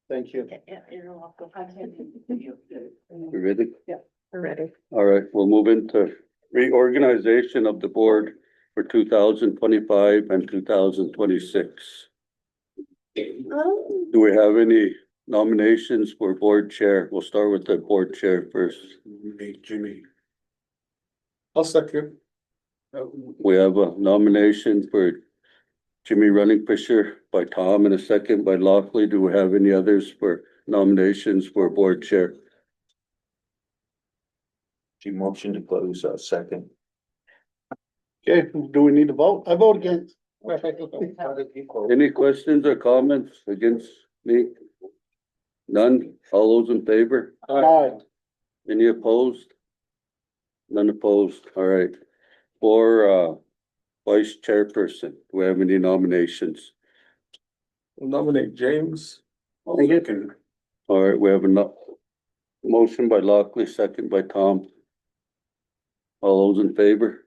Thank you. Yeah, you're welcome. You ready? We're ready. All right, we'll move into reorganization of the board for 2025 and 2026. Do we have any nominations for board chair? We'll start with the board chair first. Jimmy. I'll second. We have a nomination for Jimmy Running Fisher by Tom and a second by Lockley. Do we have any others for nominations for board chair? She motion to close, second. Okay, do we need to vote? I vote against. Any questions or comments against me? None? All those in favor? Aye. Any opposed? None opposed, all right. For vice chairperson, do we have any nominations? We'll nominate James. All right, we have a motion by Lockley, second by Tom. All those in favor?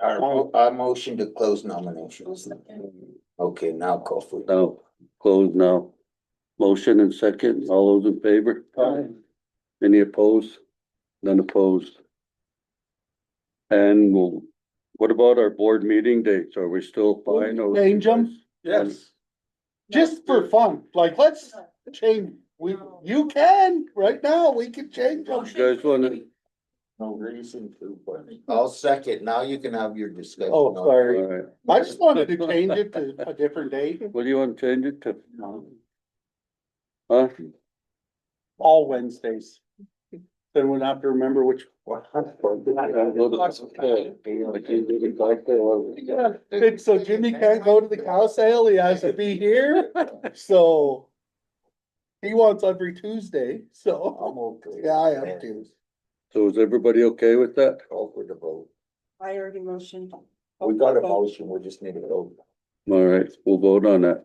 Our motion to close nominations. Okay, now call for it. Now, closed now. Motion and second, all those in favor? Aye. Any opposed? None opposed. And what about our board meeting dates? Are we still fine? or- Change 'em? Yes. Just for fun, like, let's change, you can, right now, we can change them. You guys wanna, No reason to, but. I'll second. Now you can have your discussion. Oh, all sorry. right, I just wanted to change it to a different date. what do you want to change it to? Huh? All Wednesdays. Then we'll have to remember which. Yeah, and so Jimmy can't go to the cow sale, he has to be here, so. He wants every Tuesday, so, I'm okay. yeah, I have to. So is everybody okay with that? Call for the vote. I already motioned. We got a motion, we just need a vote. All right, we'll vote on that.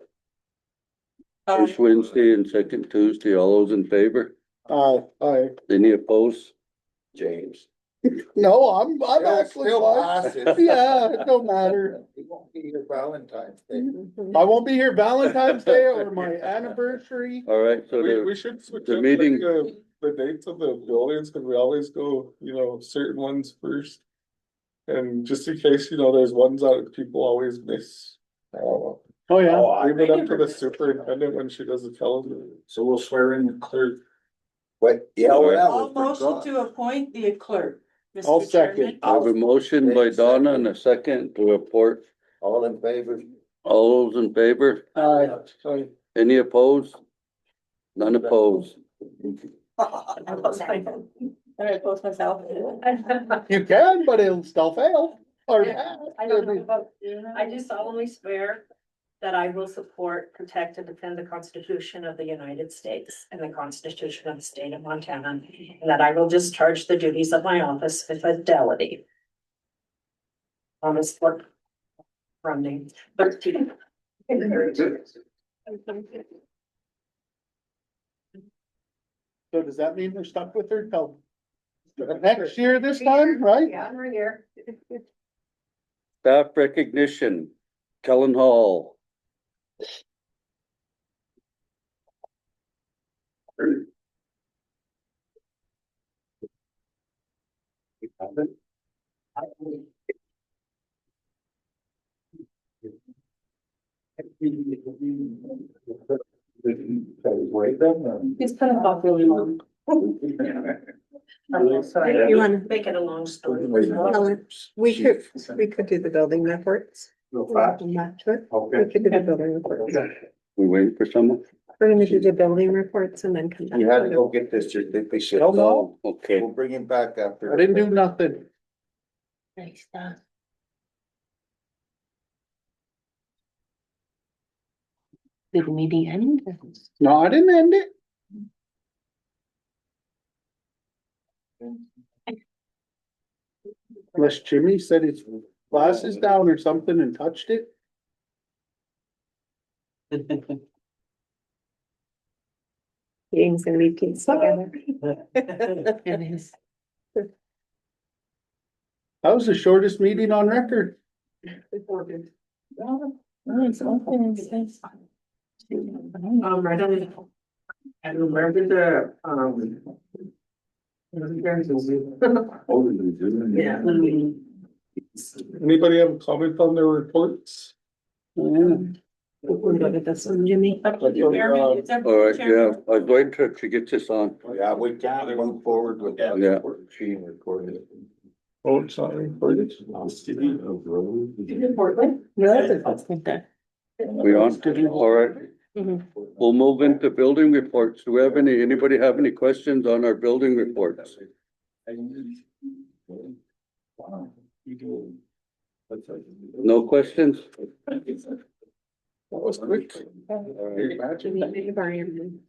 First Wednesday and second Tuesday, all those in favor? Aye. Any opposed? James. No, I'm actually Still fine. passes. Yeah, it don't matter. He won't be here Valentine's Day. I won't be here Valentine's Day or my anniversary. All right, so We should switch the up meeting- the dates of the buildings, cause we always go, certain ones first. And just in case, there's ones that people always miss. Oh, yeah. Leave it up to the superintendent when she does the calendar. So we'll swear in the clerk. What? Yeah, I'll motion to appoint the clerk. I'll Mr. second. Chairman. I have a motion by Donna and a second to report. All in favor? All those in favor? Aye. Any opposed? None opposed. I post myself. You can, but it'll still fail. Or I don't know about, I do solemnly swear that I will support, protect, and defend the Constitution of the United States and the Constitution of the State of Montana, and that I will discharge the duties of my office with fidelity. Thomas Fort Running, 13. So does that mean we're stuck with her till next year this time, right? Yeah, we're here. Staff recognition, Kellen Hall. It's kind of not really long. You want to make it a long story. We could do the building reports. Match it. We could do the building reports. We waiting for someone? We're gonna do the building reports and then come back. You had to go get this certificate. Hell no. Okay. We'll bring him back after. I didn't do nothing. Nice stuff. Did the meeting end? No, I didn't end it. Unless Jimmy said his glasses down or something and touched it. Meeting's gonna be pieced together. It is. That was the shortest meeting on record. Oh, it's open, it says. Right on the. And remember the, Yeah. Anybody have a comment on their reports? We'll go to this one, Jimmy. All right, yeah, I was waiting to get this on. Yeah, we can't move forward with that. Yeah. She recorded it. Oh, it's not recorded. Portland? We on? All right. Mhm. We'll move into building reports. Do we have anybody have any questions on our building reports? No questions? That was quick. Brian.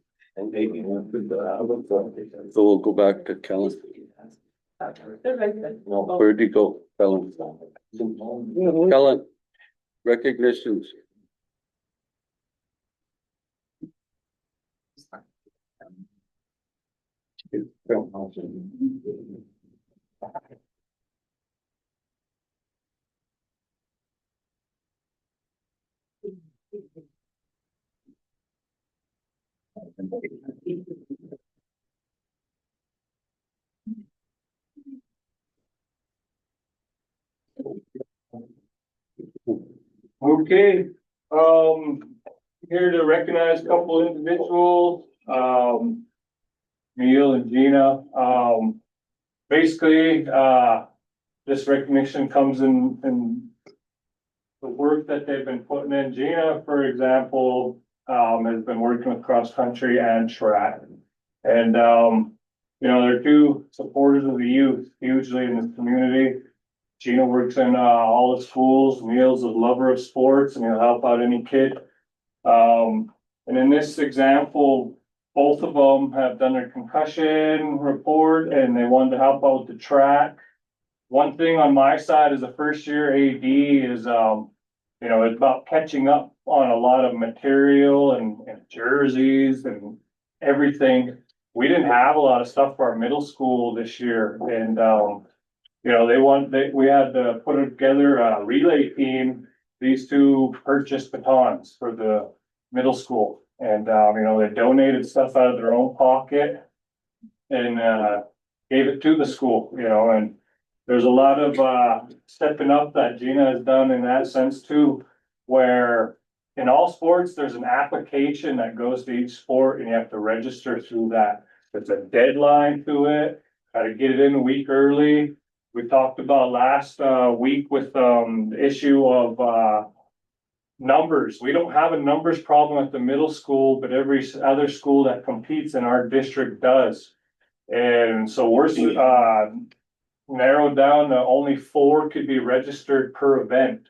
So we'll go back to Kellen. Where'd he go, Kellen? Kellen, recognitions. Okay, here to recognize a couple individuals, Neil and Gina. Basically, this recognition comes in the work that they've been putting in. Gina, for example, has been working with cross country and track. And, you know, they're two supporters of the youth hugely in this community. Gina works in all the schools. Neil's a lover of sports and he'll help out any kid. And in this example, both of them have done their concussion report and they wanted to help out with the track. One thing on my side as a first year AD is, you know, it's about catching up on a lot of material and jerseys and everything. We didn't have a lot of stuff for our middle school this year and, you know, we had to put together a relay team. These two purchased batons for the middle school. And, you know, they donated stuff out of their own pocket and, gave it to the school, you know, and there's a lot of, stepping up that Gina has done in that sense too, where in all sports, there's an application that goes to each sport and you have to register through that. There's a deadline to it, gotta get it in a week early. We talked about last week with the issue of numbers. We don't have a numbers problem at the middle school, but every other school that competes in our district does. And so we're narrowed down to only 4 could be registered per event.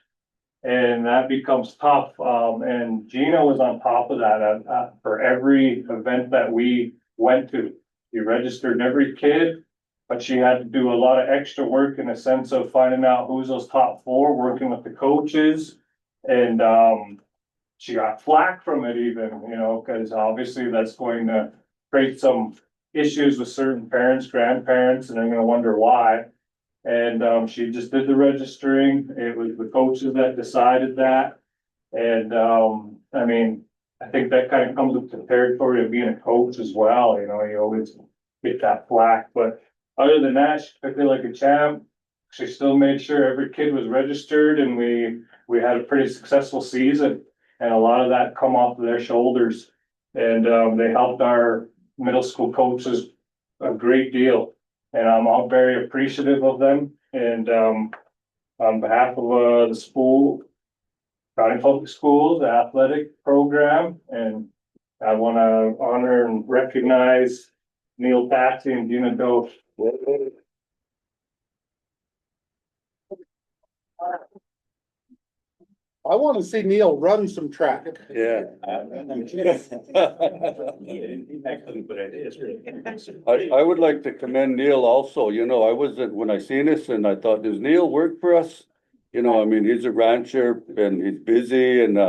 And that becomes tough. And Gina was on top of that for every event that we went to. She registered every kid. But she had to do a lot of extra work in the sense of finding out who's those top 4, working with the coaches. And she got flack from it even, you know, because obviously that's going to create some issues with certain parents, grandparents, and they're going to wonder why. And she just did the registering. It was the coaches that decided that. And I mean, I think that kind of comes with the territory of being a coach as well. You know, you always get that flack, but other than that, she took it like a champ. She still made sure every kid was registered and we had a pretty successful season. And a lot of that come off of their shoulders. And they helped our middle school coaches a great deal. And I'm all very appreciative of them. And on behalf of the school, County Public Schools, the athletic program, and I want to honor and recognize Neil Patsy and Gina Doe. I wanna see Neil run some track. Yeah. I would like to commend Neil also, you know, when I seen this and I thought, does Neil work for us? You know, I mean, he's a rancher and he's busy and,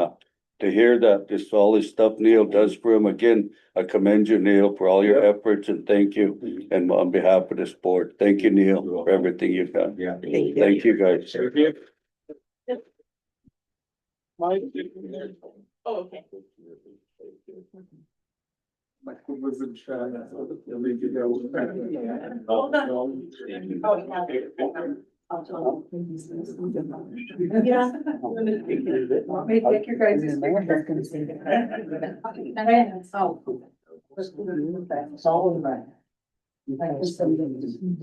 to hear that all this stuff Neil does for him, again, I commend you, Neil, for all your efforts and thank you. And on behalf of the sport, thank you, Neil, for everything you've done. Yeah. Thank you, guys. Mike? Oh, okay. Yeah. Want me to take your guys'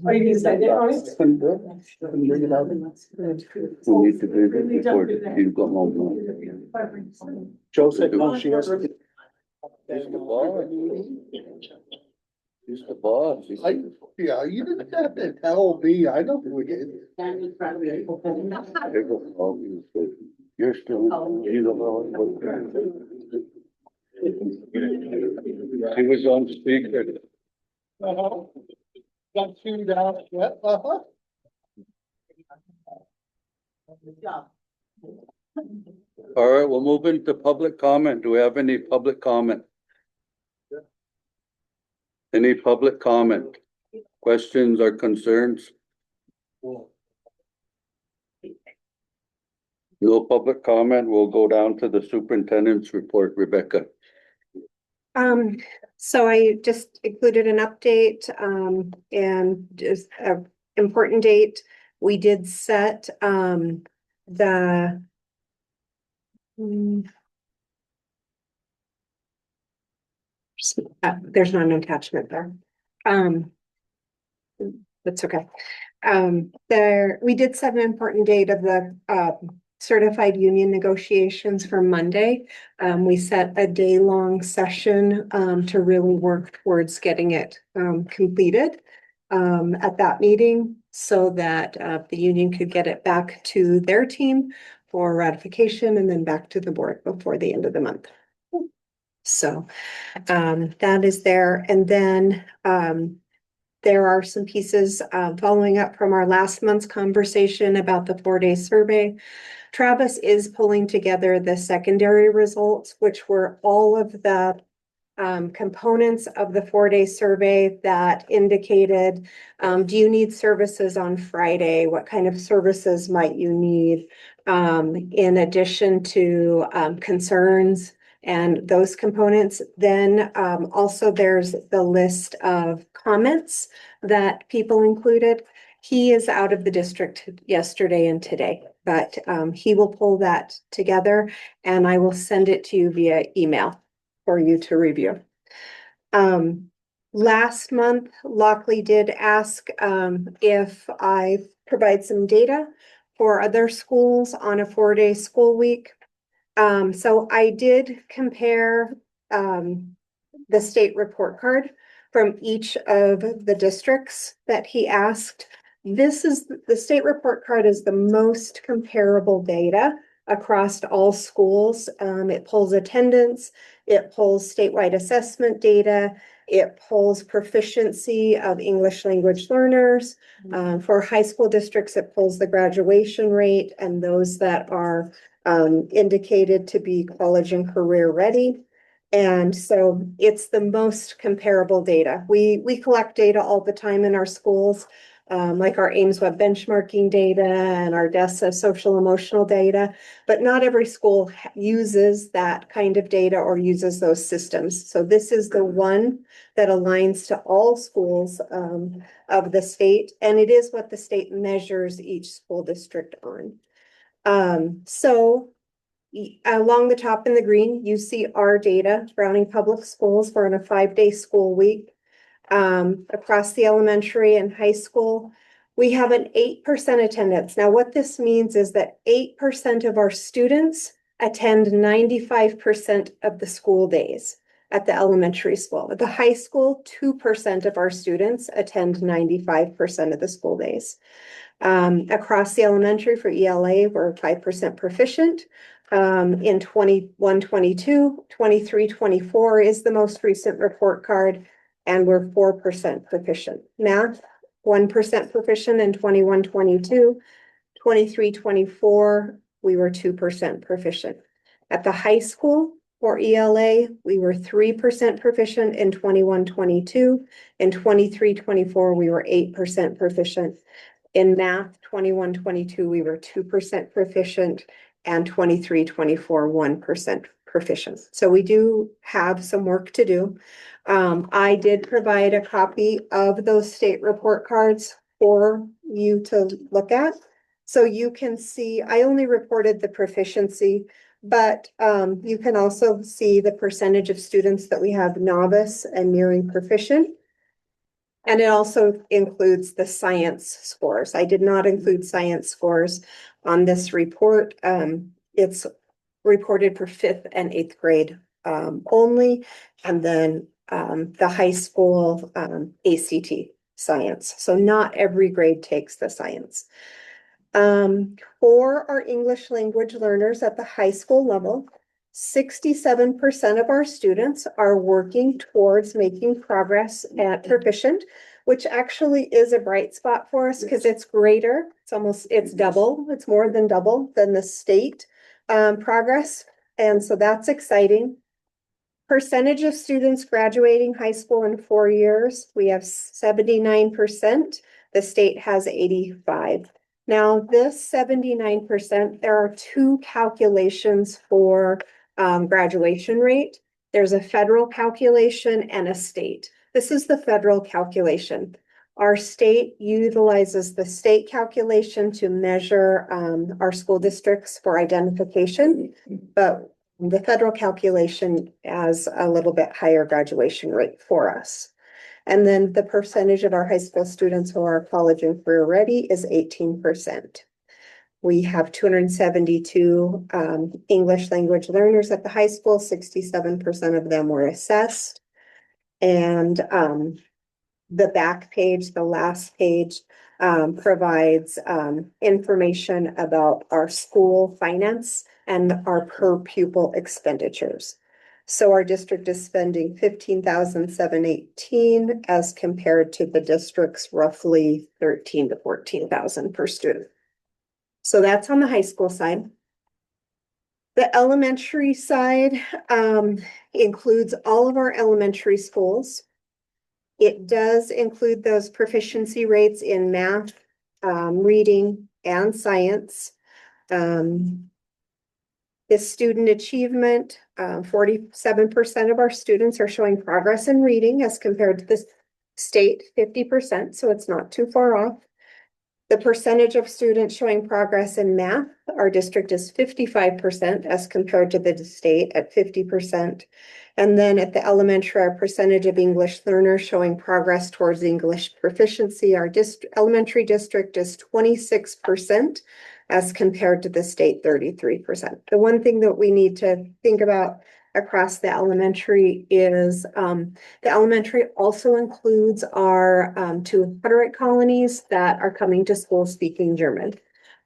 Are you gonna send it, Royce? Couldn't do it. Couldn't bring it out. We need to do it before you go home. Joe said, no, she has. He's the boss. He's the boss. He's- Yeah, you didn't have to tell me, I know who it is. You're still, you don't know what. He was on speaker. Got you down, yeah, uh-huh. All right, we'll move into public comment. Do we have any public comment? Any public comment? Questions or concerns? No public comment. We'll go down to the superintendent's report. Rebecca. So I just included an update, and just a important date. We did set, the there's not an attachment there. That's okay. We did set an important date of the, certified union negotiations for Monday. We set a day-long session, to really work towards getting it, completed, at that meeting so that, the union could get it back to their team for ratification and then back to the board before the end of the month. So, that is there. And then, there are some pieces, following up from our last month's conversation about the 4-day survey. Travis is pulling together the secondary results, which were all of the components of the 4-day survey that indicated, do you need services on Friday? What kind of services might you need? In addition to concerns and those components. Then also there's the list of comments that people included. He is out of the district yesterday and today, but he will pull that together and I will send it to you via email for you to review. Last month, Lockley did ask if I provide some data for other schools on a 4-day school week. So I did compare the state report card from each of the districts that he asked. The state report card is the most comparable data across all schools. It pulls attendance, it pulls statewide assessment data, it pulls proficiency of English language learners. For high school districts, it pulls the graduation rate and those that are indicated to be college and career ready. And so it's the most comparable data. We collect data all the time in our schools, like our Ames Web benchmarking data and our DESA social emotional data, but not every school uses that kind of data or uses those systems. So this is the one that aligns to all schools of the state, and it is what the state measures each school district on. So along the top in the green, you see our data, Browning Public Schools. We're in a 5-day school week. Across the elementary and high school, we have an 8% attendance. Now, what this means is that 8% of our students attend 95% of the school days at the elementary school. At the high school, 2% of our students attend 95% of the school days. Across the elementary for ELA, we're 5% proficient. In 21-22, 23-24 is the most recent report card, and we're 4% proficient. Math, 1% proficient in 21-22, 23-24, we were 2% proficient. At the high school for ELA, we were 3% proficient in 21-22, in 23-24, we were 8% proficient. In math, 21-22, we were 2% proficient, and 23-24, 1% proficient. So we do have some work to do. I did provide a copy of those state report cards for you to look at. So you can see, I only reported the proficiency, but you can also see the percentage of students that we have novice and nearing proficient. And it also includes the science scores. I did not include science scores on this report. It's reported for fifth and eighth grade only, and then the high school ACT science. So not every grade takes the science. For our English language learners at the high school level, 67% of our students are working towards making progress at proficient, which actually is a bright spot for us because it's greater. It's double, it's more than double than the state progress. And so that's exciting. Percentage of students graduating high school in 4 years, we have 79%. The state has 85%. Now, this 79%, there are two calculations for graduation rate. There's a federal calculation and a state. This is the federal calculation. Our state utilizes the state calculation to measure our school districts for identification, but the federal calculation has a little bit higher graduation rate for us. And then the percentage of our high school students who are college and career ready is 18%. We have 272 English language learners at the high school. 67% of them were assessed. And the back page, the last page, provides information about our school finance and our per pupil expenditures. So our district is spending $15,718 as compared to the district's roughly $13,000 to $14,000 per student. So that's on the high school side. The elementary side includes all of our elementary schools. It does include those proficiency rates in math, reading, and science. The student achievement, 47% of our students are showing progress in reading as compared to the state, 50%, so it's not too far off. The percentage of students showing progress in math, our district is 55% as compared to the state at 50%. And then at the elementary, our percentage of English learners showing progress towards English proficiency, our elementary district is 26% as compared to the state 33%. The one thing that we need to think about across the elementary is the elementary also includes our two Hutterite colonies that are coming to school speaking German.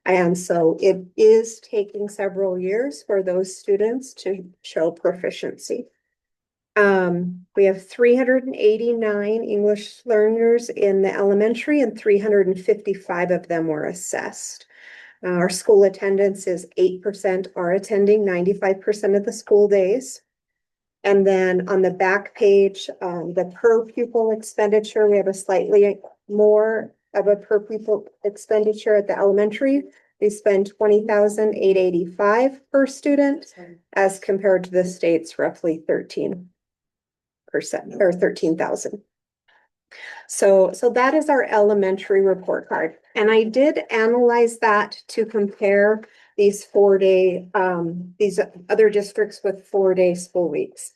And so it is taking several years for those students to show proficiency. We have 389 English learners in the elementary and 355 of them were assessed. Our school attendance is 8% are attending 95% of the school days. And then on the back page, the per pupil expenditure, we have a slightly more of a per pupil expenditure at the elementary. We spend $20,885 per student as compared to the state's roughly 13% or 13,000. So that is our elementary report card. And I did analyze that to compare these 4-day, these other districts with 4-day school weeks.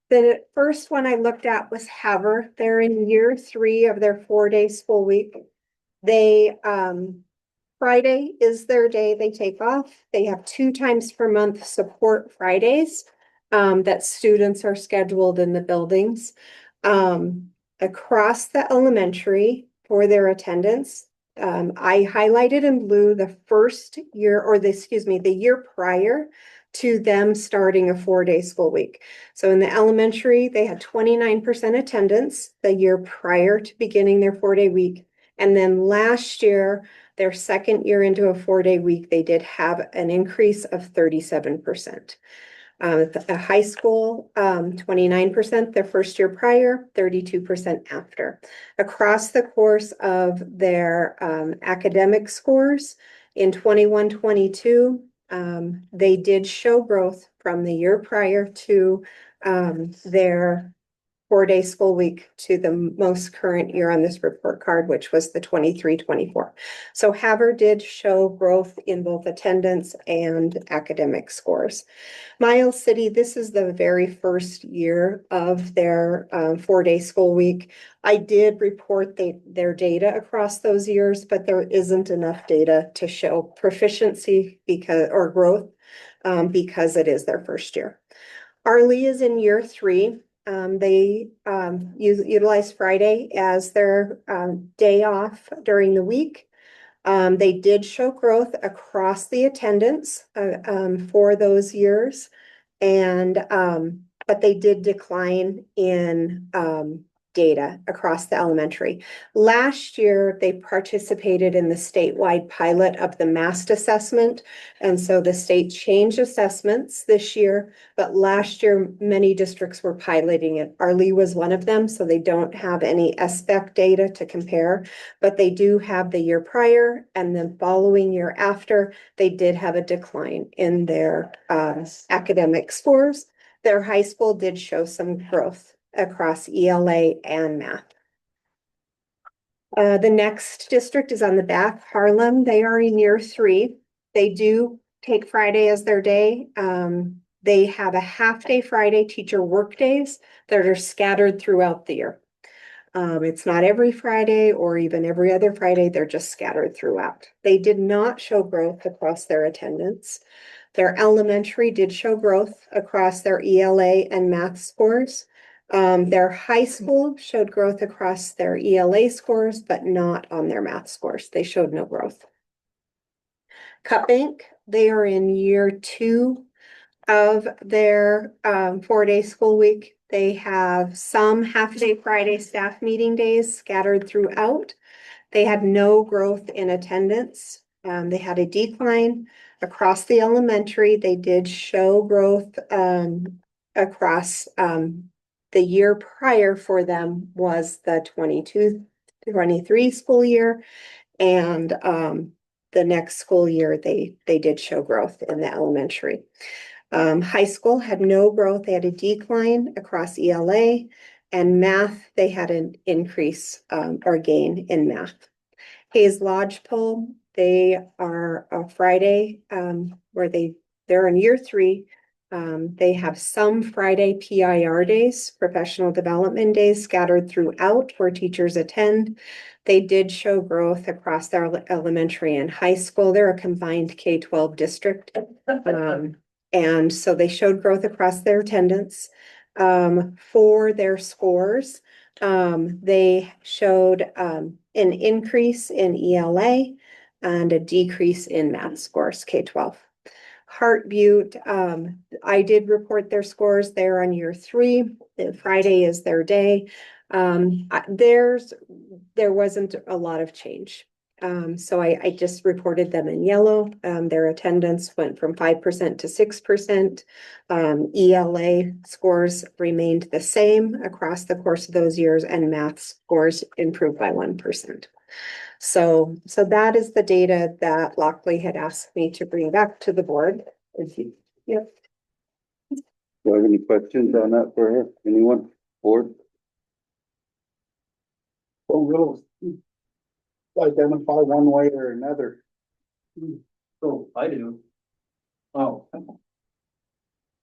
The first one I looked at was Havre. They're in year 3 of their 4-day school week. They, Friday is their day they take off. They have 2 times per month support Fridays that students are scheduled in the buildings. Across the elementary for their attendance, I highlighted in blue the first year or the year prior to them starting a 4-day school week. So in the elementary, they had 29% attendance the year prior to beginning their 4-day week. And then last year, their second year into a 4-day week, they did have an increase of 37%. A high school, 29% their first year prior, 32% after. Across the course of their academic scores in 21-22, They did show growth from the year prior to, their 4-day school week to the most current year on this report card, which was the 23-24. So Havre did show growth in both attendance and academic scores. Miles City, this is the very first year of their 4-day school week. I did report their data across those years, but there isn't enough data to show proficiency or growth because it is their first year. Arlie is in year 3. They utilize Friday as their day off during the week. They did show growth across the attendance for those years. And but they did decline in data across the elementary. Last year, they participated in the statewide pilot of the MAST assessment. And so the state changed assessments this year, but last year, many districts were piloting it. Arlie was one of them, so they don't have any SBEC data to compare, but they do have the year prior and the following year after, they did have a decline in their academic scores. Their high school did show some growth across ELA and math. The next district is on the back, Harlem. They are in year 3. They do take Friday as their day. They have a half-day Friday teacher work days that are scattered throughout the year. It's not every Friday or even every other Friday. They're just scattered throughout. They did not show growth across their attendance. Their elementary did show growth across their ELA and math scores. Their high school showed growth across their ELA scores, but not on their math scores. They showed no growth. Cut Bank, they are in year 2 of their 4-day school week. They have some half-day Friday staff meeting days scattered throughout. They had no growth in attendance. They had a decline across the elementary. They did show growth across the year prior for them was the 22-23 school year. And the next school year, they did show growth in the elementary. High school had no growth. They had a decline across ELA, and math, they had an increase or gain in math. Hayes Lodgepole, they are a Friday where they're in year 3. They have some Friday PIR days, professional development days, scattered throughout where teachers attend. They did show growth across their elementary and high school. They're a combined K-12 district. And so they showed growth across their attendance. For their scores, they showed an increase in ELA and a decrease in math scores, K-12. Hart Butte, I did report their scores. They're on year 3. Friday is their day. There wasn't a lot of change. So I just reported them in yellow. Their attendance went from 5% to 6%. ELA scores remained the same across the course of those years, and math scores improved by 1%. So that is the data that Lockley had asked me to bring back to the board. Yep. Do you have any questions on that for her? Anyone? Board? Well, we'll identify one way or another. So I do. Oh.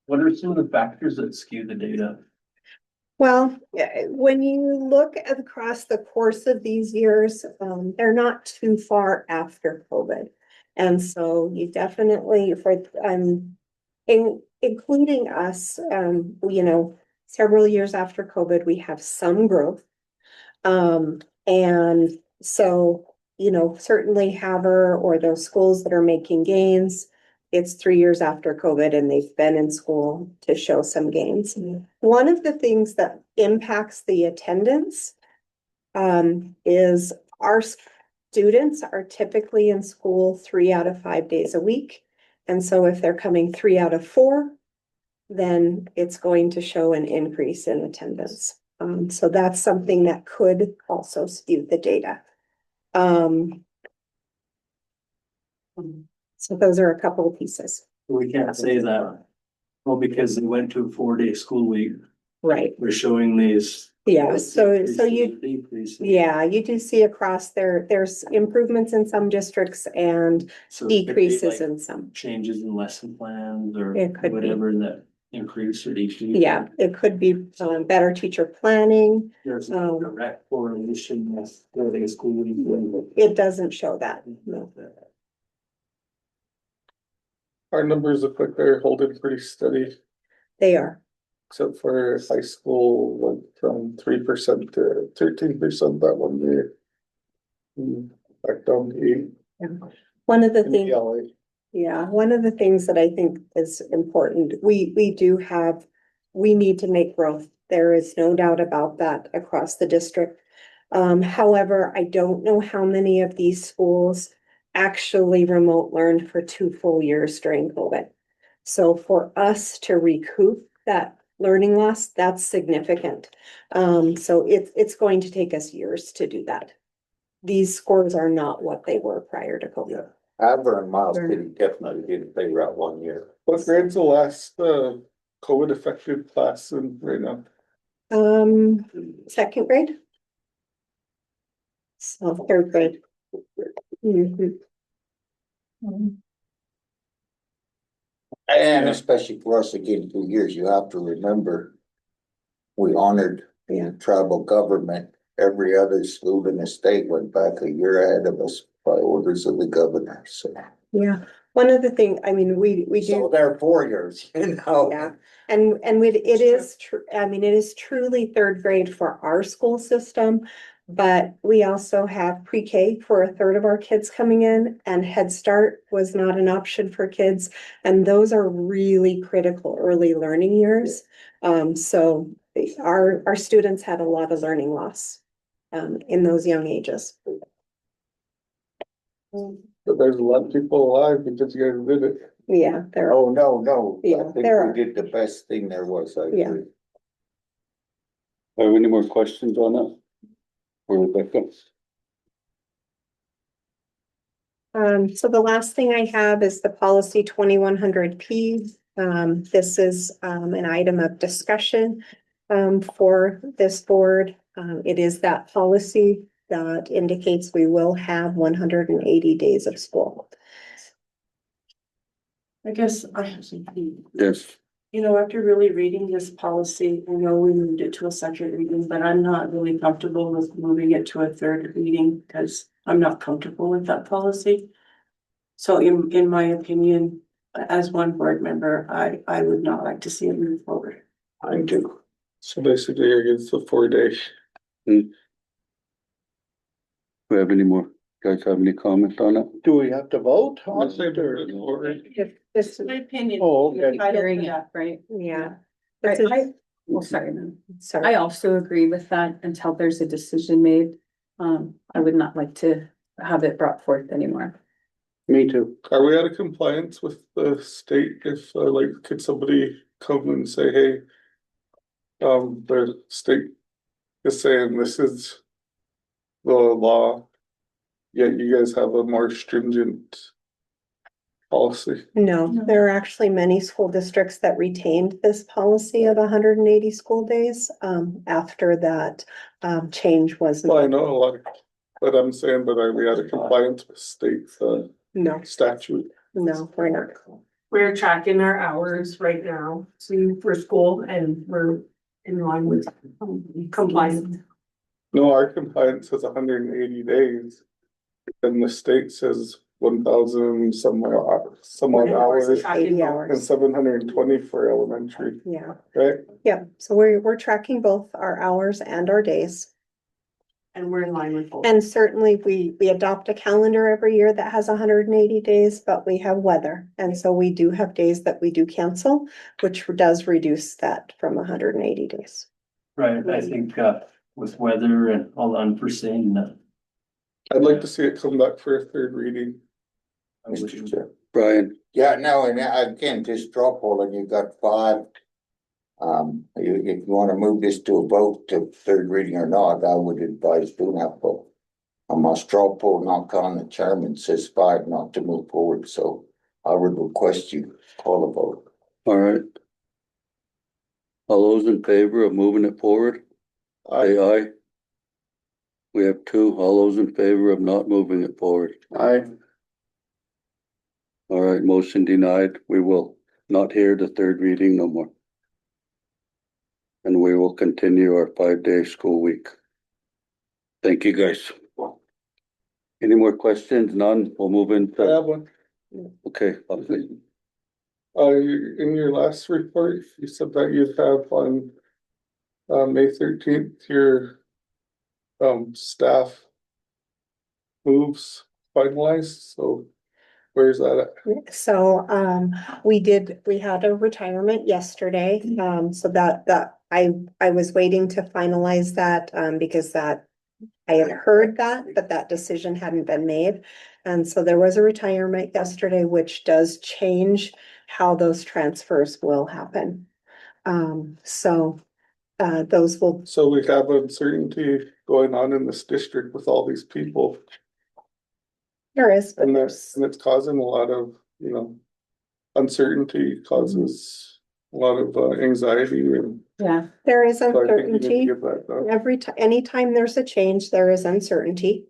What are some of the factors that skew the data? Well, when you look across the course of these years, they're not too far after COVID. And so you definitely, including us, several years after COVID, we have some growth. And so, certainly Havre or those schools that are making gains, it's 3 years after COVID and they've been in school to show some gains. One of the things that impacts the attendance is our students are typically in school 3 out of 5 days a week. And so if they're coming 3 out of 4, then it's going to show an increase in attendance. So that's something that could also skew the data. So those are a couple of pieces, We can't say that. Well, because they went to a 4-day school week, right? we're showing these. Yeah, so you, Decreases. yeah, you do see across there, there's improvements in some districts and So it could be decreases like in some. changes in lesson plans or It could be. whatever that increase or decrease. Yeah, it could be better teacher planning. There's no direct correlation with building a school week. It doesn't show that, no. Our numbers look like they're holding pretty steady, They are. except for high school went from 3% to 13% that one year. Back down to 8. One of the in things, ELA. yeah, one of the things that I think is important, we need to make growth. There is no doubt about that across the district. However, I don't know how many of these schools actually remote learned for 2 full years during COVID. So for us to recoup that learning loss, that's significant. So it's going to take us years to do that. These scores are not what they were prior to COVID. However, and Miles City definitely didn't play right 1 year. What grade's the last COVID affected class in right now? Second grade? So third grade. Mhm. And especially for us again, 2 years, you have to remember. We honored Yeah. tribal government. Every other school in the state went back a year ahead of us by orders of the governor, so. Yeah, one of the thing, I mean, we So do, they're 4 years, you know? yeah, and it is true, I mean, it is truly third grade for our school system. But we also have pre-K for a third of our kids coming in, and Head Start was not an option for kids. And those are really critical early learning years. So our students had a lot of learning loss in those young ages. But there's a lot of people alive because you guys did it. Yeah, they're, Oh, no, Yeah, I think there are. we did the best thing there was, I Yeah. agree. Have any more questions on that? For Rebecca? So the last thing I have is the policy 2100P. This is an item of discussion for this board. It is that policy that indicates we will have 180 days of school. I guess I have something, Yes. you know, after really reading this policy, I know we moved it to a second reading, but I'm not really comfortable with moving it to a third reading because I'm not comfortable with that policy. So in my opinion, as one board member, I would not like to see it move forward. I do. So basically you're against the 4 day. Do we have any more? Guys have any comment on it? Do we have to vote on Let's say it or? the 4 day. If this, My opinion. Oh, okay. Hearing it, right? yeah. I, This is- well, sorry, ma'am. Sorry. I also agree with that until there's a decision made. I would not like to have it brought forth anymore. Me too. Are we out of compliance with the state if like could somebody come and say, hey. The state is saying this is the law. Yet you guys have a more stringent policy. No, there are actually many school districts that retained this policy of 180 school days after that change was. Well, I know a lot of, but I'm saying, but are we out of compliance with state No, statute? no, we're not. We're tracking our hours right now, for school, and we're in line with compliance. No, our compliance says 180 days. And the state says 1,000 some odd hours 80 and hours. 720 for elementary, Yeah, right? yeah. So we're tracking both our hours and our days. And we're in line with both. And certainly we adopt a calendar every year that has 180 days, but we have weather. And so we do have days that we do cancel, which does reduce that from 180 days. Right, I think with weather and all the unforeseen, I'd like to see it come back for a third reading. I would- Mr. Chair. Brian? Yeah, no, and again, just draw poll and you got 5. If you wanna move this to a vote to third reading or not, I would advise doing that vote. On my straw poll, knock on the chairman says 5 not to move forward, so I would request you call a vote. All right. All those in favor of moving it forward, say aye. We have two. All those in favor of not moving it forward. Aye. All right, motion denied. We will not hear the third reading no more. And we will continue our 5-day school week. Thank you, guys. Any more questions? None? We'll move I into, have one. okay. In your last report, you said that you'd have on May 13th, your staff moves finalized, so where's that at? So, we had a retirement yesterday, so I was waiting to finalize that, because I had heard that, but that decision hadn't been made. And so there was a retirement yesterday, which does change how those transfers will happen. Those will, So we have uncertainty going on in this district with all these people, there is, but and there's, it's causing a lot of, uncertainty causes a lot of anxiety, and Yeah, there is so I think you need to uncertainty. get that done. Anytime there's a change, there is uncertainty.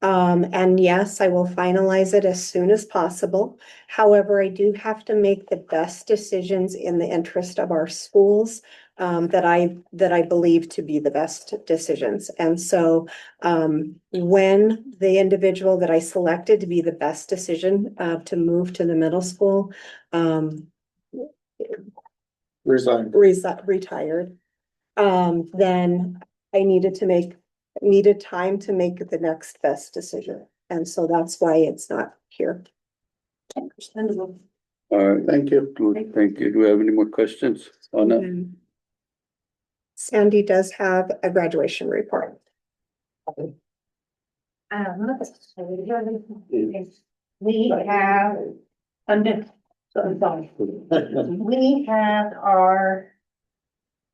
And yes, I will finalize it as soon as possible. However, I do have to make the best decisions in the interest of our schools, that I believe to be the best decisions. And so, when the individual that I selected to be the best decision, to move to the middle school, Resign. retired, then I needed time to make the next best decision. And so that's why it's not here. Understandable. All right, Thank you. thank you. Do we have any more questions on that? Sandy does have a graduation report. We have, we have our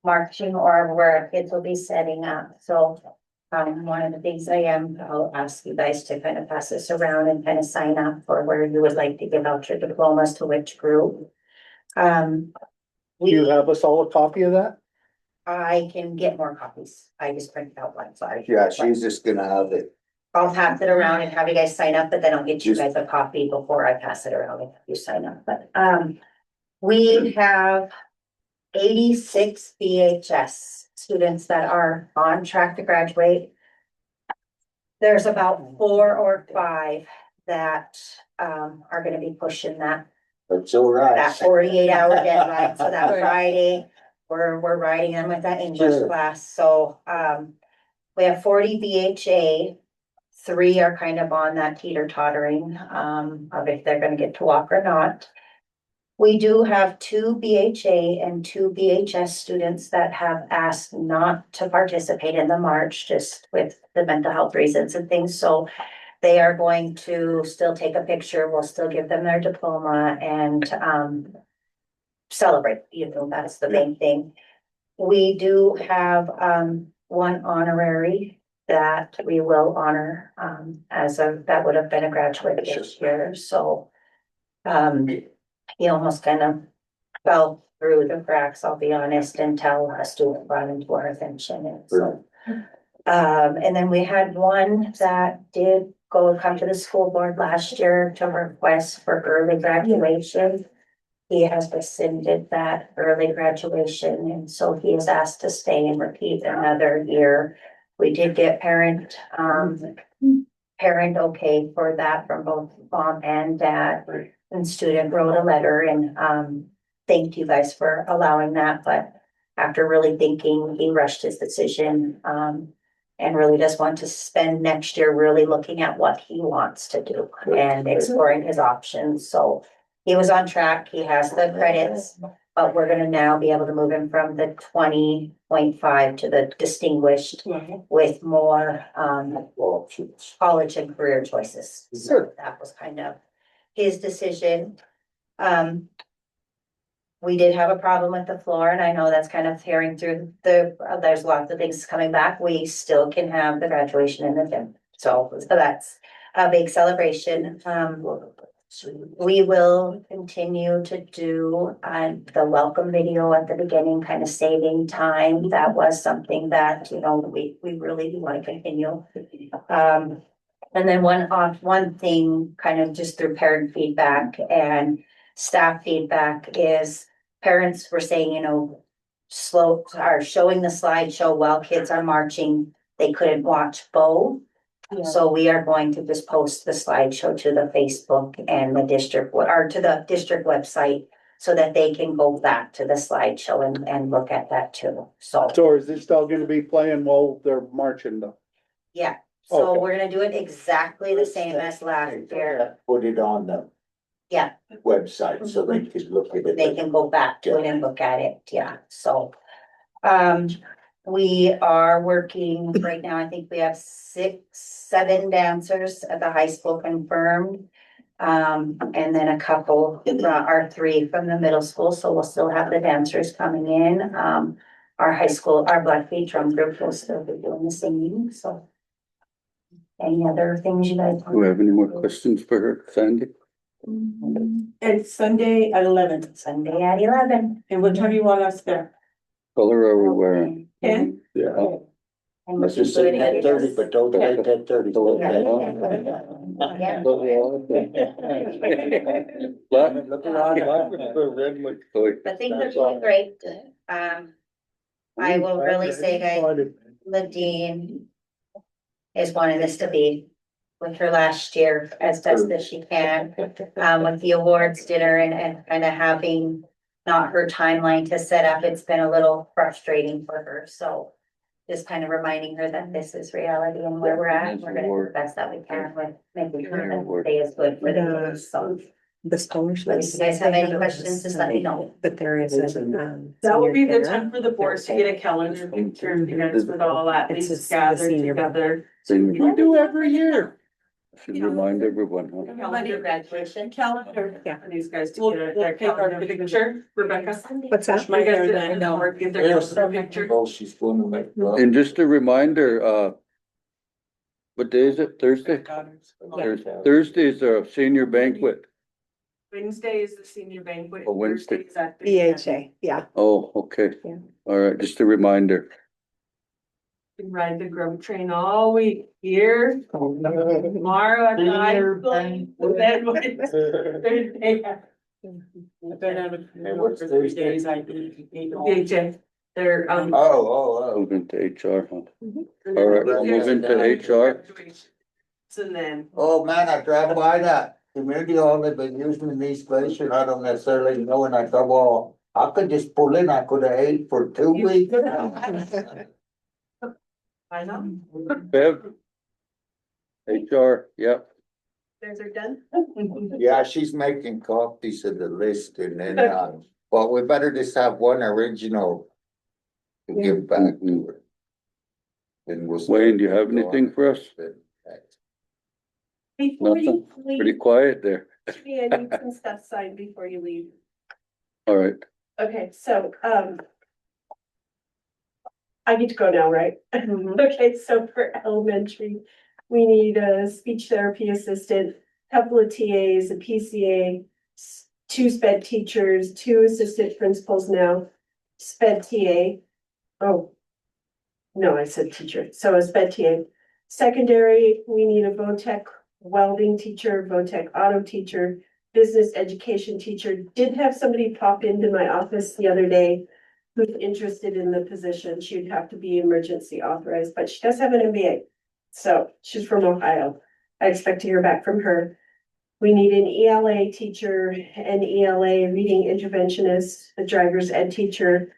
marching or where our kids will be setting up, so. One of the things I'll ask you guys to kind of pass this around and kind of sign up for where you would like to give out your diplomas to which group. Do you have us all a copy of that? I can get more copies, I just printed out one, sorry. Yeah, she's just gonna have it. I'll pass it around and have you guys sign up, but then I'll get you guys a copy before I pass it around and have you sign up, but, we have 86 BHS students that are on track to graduate. There's about 4 or 5 that, are gonna be pushing that That's all right. 48-hour deadline, so that Friday, we're riding them with that English Sure. class, so, we have 40 BHA. 3 are kind of on that teeter-tottering, of if they're gonna get to walk or not. We do have 2 BHA and 2 BHS students that have asked not to participate in the march, just with the mental health reasons and things, so they are going to still take a picture, we'll still give them their diploma and, celebrate, that's the main thing. We do have, 1 honorary that we will honor, that would have been a graduate this year, so. He almost kind of fell through the cracks, I'll be honest, until a student brought him to our attention, and so. And then we had 1 that did come to the school board last year to request for early graduation. He has rescinded that early graduation, and so he is asked to stay and repeat another year. We did get parent okay for that from both mom and dad. And student wrote a letter and, thanked you guys for allowing that, but after really thinking, he rushed his decision, and really just want to spend next year really looking at what he wants to do and exploring his options, so he was on track, he has the credits, but we're gonna now be able to move him from the 20.5 to the distinguished with more, college and career choices. So that was kind of his decision. We did have a problem with the floor, and I know that's kind of tearing through there's lots of things coming back. We still can have the graduation in the gym. So that's a big celebration. we will continue to do, the welcome video at the beginning, kind of saving time. That was something that, you know, we really do want to continue. And then one thing, kind of just through parent feedback and staff feedback, is parents were saying, you know, are showing the slideshow while kids are marching. They couldn't watch both. So we are going to just post the slideshow to the Facebook and the district, or to the district website, so that they can go back to the slideshow and look at that too. So, So is it still gonna be playing while they're marching though? yeah, so Okay. we're gonna do it exactly the same as last year. Put it on the Yeah, website so they could look at it. they can go back to it and look at it, yeah, so. We are working right now, I think we have 7 dancers at the high school confirmed. And then a couple, our 3 from the middle school, so we'll still have the dancers coming in. Our high school, our Blackfeet drum group will still be doing the singing, so. Any other things you guys? Do we have any more questions for her, Sandy? It's Sunday at 11. Sunday at 11. And what time you want us there? Color are we wearing? 10? Yeah. And Let's we'll just do say it again. 10:30, but don't say 10:30. Yeah. Look around. But things are going great. I will really say, guys, Nadine is wanting this to be with her last year as best as she can. With the awards dinner and kind of having not her timeline to set up, it's been a little frustrating for her, so. Just kind of reminding her that this is reality and where we're at, we're gonna do the best that we can with making sure that the day is good for the kids, so. The scholarships. If you guys have any questions, just let me know. But there is a. That would be the senior time for the boards to get a calendar picture, you guys would all at It's least the gather senior- together. We do every year. Should remind everyone, huh? Calendar graduation. Calendar. Yeah. For these guys to get their calendar picture, Rebecca. What's that? My guys didn't know, or get their calendar picture. Oh, she's going to make. And just a reminder, what day is it? Thursday? Thursday is our senior banquet. Wednesday is the senior banquet. Oh, Wednesday. Thursday is at the- BHA, yeah. Oh, okay. Yeah. All right, just a reminder. Can ride the grub train all week here, tomorrow at night. Then Thursday. what's Thursday? BHA, they're, Oh. Moving to HR, huh? All right, we'll move into HR. And then. Oh, man, I drive by that community hall they've been using in East Glacier. I don't necessarily know, and I thought, well, I could just pull in. I could have ate for 2 weeks. I know. Bev? HR, yep. Guys are done? Yeah, she's making copies of the list and then, well, we better just have one original to give back to her. And we'll. Wayne, do you have anything for us? Before you Nothing? Pretty leave, quiet there. I need some stuff signed before you leave. All right. Okay, so, I get to go now, right? Okay, so for elementary, we need a speech therapy assistant, couple of TAs, a PCA, 2 sped teachers, 2 assistant principals now, sped TA. Oh. No, I said teacher, so a sped TA. Secondary, we need a VOTEC welding teacher, VOTEC auto teacher, business education teacher. Did have somebody pop into my office the other day who's interested in the position. She'd have to be emergency authorized, but she does have an MBA. So she's from Ohio. I expect to hear back from her. We need an ELA teacher, an ELA reading interventionist, a driver's ed teacher,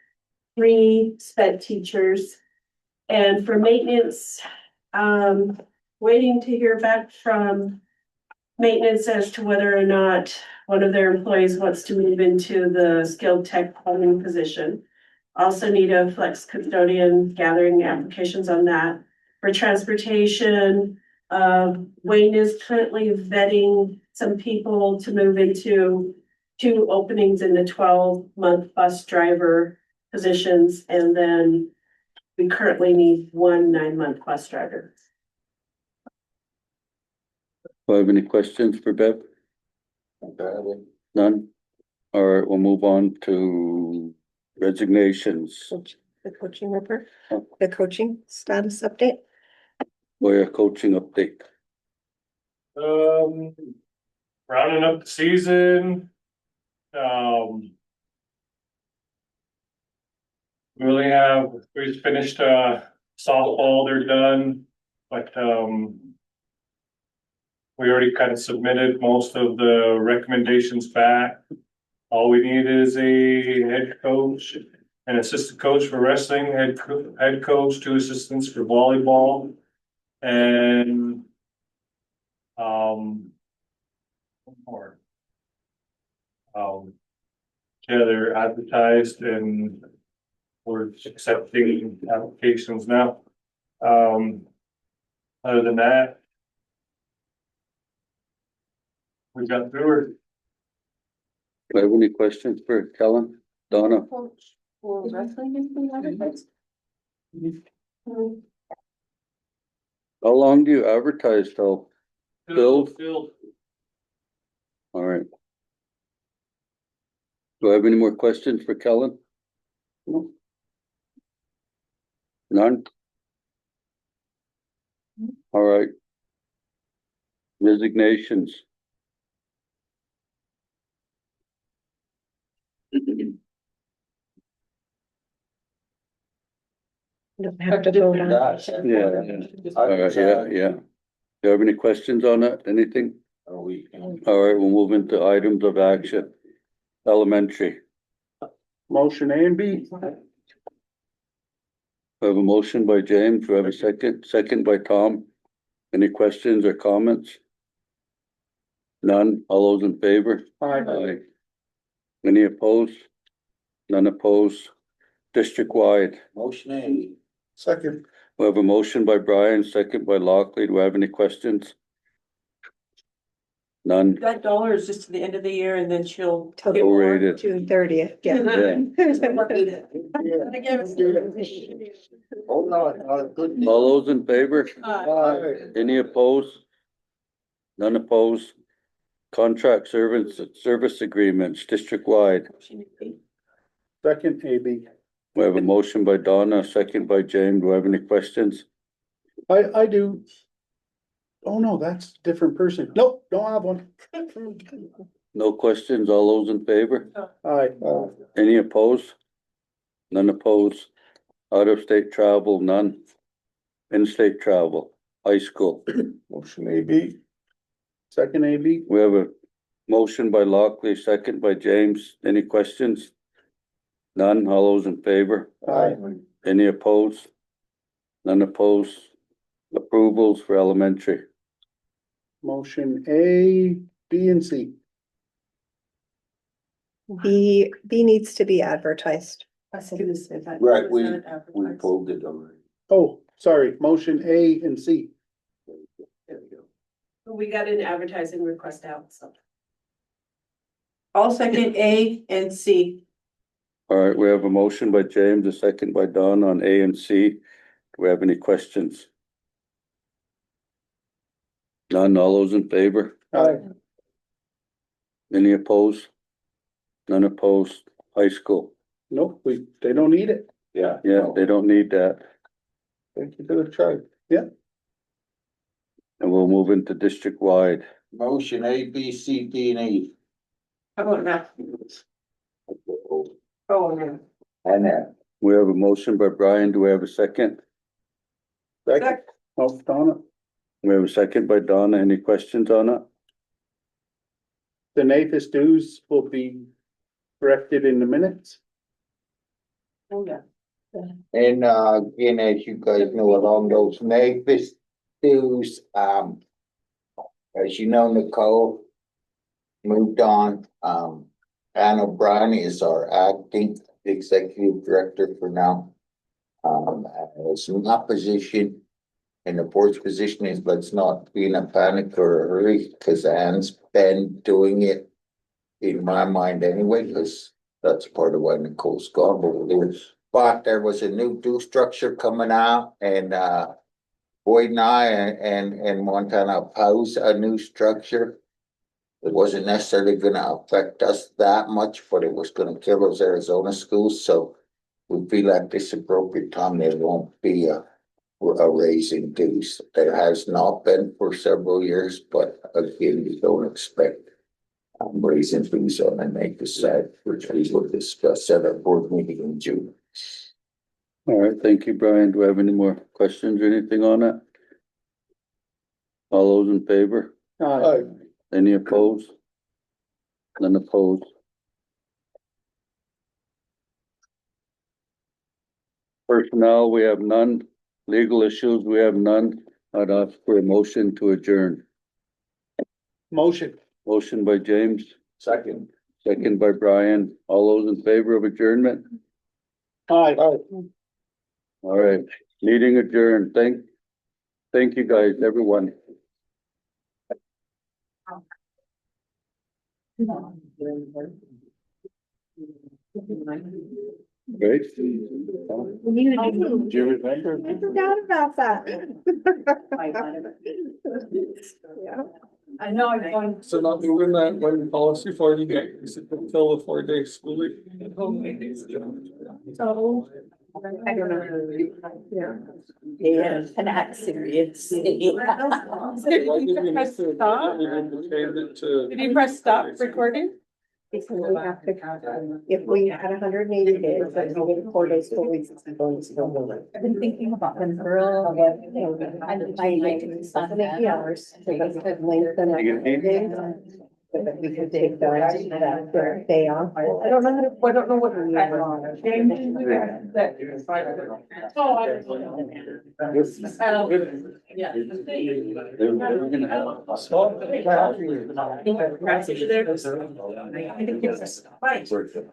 3 sped teachers. And for maintenance, waiting to hear back from maintenance as to whether or not one of their employees wants to move into the skilled tech plumbing position. Also need a flex custodian, gathering applications on that. For transportation, Wayne is currently vetting some people to move into 2 openings in the 12-month bus driver positions, and then we currently need 1 9-month bus driver. Do you have any questions for Bev? None? All right, we'll move on to resignations. The coaching report, the coaching status update. We're coaching update. Rounding up the season. We only have, we just finished, softball, they're done, but, we already kind of submitted most of the recommendations back. All we need is a head coach, an assistant coach for wrestling, head coach, 2 assistants for volleyball. And, one more. Yeah, they're advertised and we're accepting applications now. Other than that, we got through it. Do you have any questions for Kellen? Donna? Coach for wrestling is being advertised? How long do you advertise till? Filled? Filled. All right. Do I have any more questions for Kellen? None? All right. Resignations. Don't have to vote on it. Yeah. All right, yeah. Do you have any questions on that? Anything? All right, we'll move into items of action. Elementary. Motion A and B. We have a motion by James. We have a second by Tom. Any questions or comments? None. All those in favor? Aye. Any opposed? None opposed. District-wide. Motion A. Second. We have a motion by Brian, second by Lockley. Do we have any questions? None. That dollar is just to the end of the year and then she'll. Till get more. Prorated. June 30th, yeah. Oh, no, good. All those in favor? Aye. Any opposed? None opposed. Contract service agreements, district-wide. Second A, B. We have a motion by Donna, second by James. Do we have any questions? I do. Oh, no, that's a different person. Nope, don't have one. No questions? All those in favor? Aye. Any opposed? None opposed. Out of state travel, none. In-state travel, high school. Motion A, B. Second A, B. We have a motion by Lockley, second by James. Any questions? None. All those in favor? Aye. Any opposed? None opposed. Approvals for elementary. Motion A, B, and C. B needs to be advertised. I was gonna say that. Right, It was we not advertised. pulled it already. Oh, sorry, motion A and C. We got an advertising request out, so. I'll second A and C. All right, we have a motion by James, a second by Don on A and C. Do we have any questions? None. All those in favor? Aye. Any opposed? None opposed. High school. Nope, they don't need it. Yeah. Yeah, they don't need that. Thank you for the try. Yeah. And we'll move into district-wide. Motion A, B, C, D, and E. How about that? Oh, no. And then. We have a motion by Brian. Do we have a second? Second. Oh, Donna. We have a second by Donna. Any questions on it? The NAFIS dues will be corrected in the minutes. Oh, yeah. And again, as you guys know, along those NAFIS dues, as you know, Nicole moved on. Ann O'Brien is our acting executive director for now. It's my position and the board's position is let's not be in a panic or a hurry because Ann's been doing it in my mind anyway, because that's part of why Nicole's gone over there. But there was a new due structure coming out and Boyd and I and Montana oppose a new structure. it wasn't necessarily gonna affect us that much, but it was gonna kill those Arizona schools, so we feel at this appropriate time, there won't be a raise in dues. There has not been for several years, but again, we don't expect raising dues on the Mavis side, which we will discuss at our board meeting in June. All right, thank you, Brian. Do I have any more questions or anything on that? All those in favor? Any opposed? None opposed? Personnel, we have none. Legal issues, we have none. I'd ask for a motion to adjourn. Motion. Motion by James, Second. second by Brian. All those in favor of adjournment? Aye. All right, meeting adjourned. Thank you guys, everyone. Great. Do you remember? I forgot about that. Yeah. I know I'm going. So not moving that one policy for you guys, until the 4-day school week. So. I don't know. Yeah. Yeah, and act serious. Why did we miss it? We didn't change it to- Did you press stop recording? Because we have to, if we had 180 days, but we get 4 days, 4 weeks, it's going to go. I've been thinking about them for a while. Hours. So that's a lengthen it. But we could take that day off. I don't know what we're at. Oh, Yeah.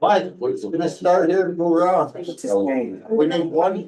But we're gonna start here and go around. We need one